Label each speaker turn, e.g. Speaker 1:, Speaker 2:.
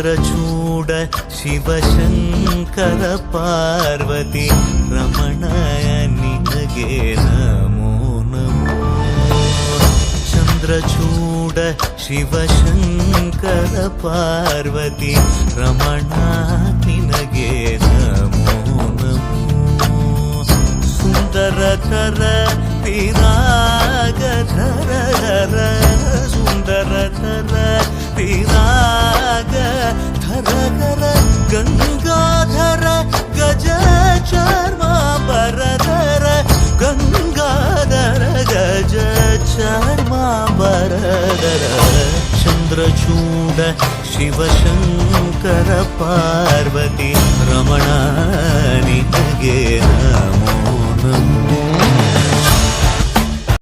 Speaker 1: ಚಂದ್ರಚೂಡ ಶಿವಶಂಕರ ಪಾರ್ವತಿ ರಮಣ ನಿನಗೆ ನಮೋ ನಮೋ. ಚಂದ್ರಚೂಡ ಶಿವಶಂಕರ ಪಾರ್ವತಿ ರಮಣ ನಿನಗೆ ನಮೋ ನಮೋ. ಸುಂದರತರ ವಿರಾಗಧರ ಸುಂದರತರ ವಿರಾಗಧರ ಗಂಗಾಧರ ಗಜ ಚರ್ಮಾಂಬರಧರ ಗಂಗಾಧರ ಗಜ ಚರ್ಮಾಂಬರಧರ. ಚಂದ್ರಚೂಡ ಶಿವಶಂಕರ ಪಾರ್ವತಿ ರಮಣ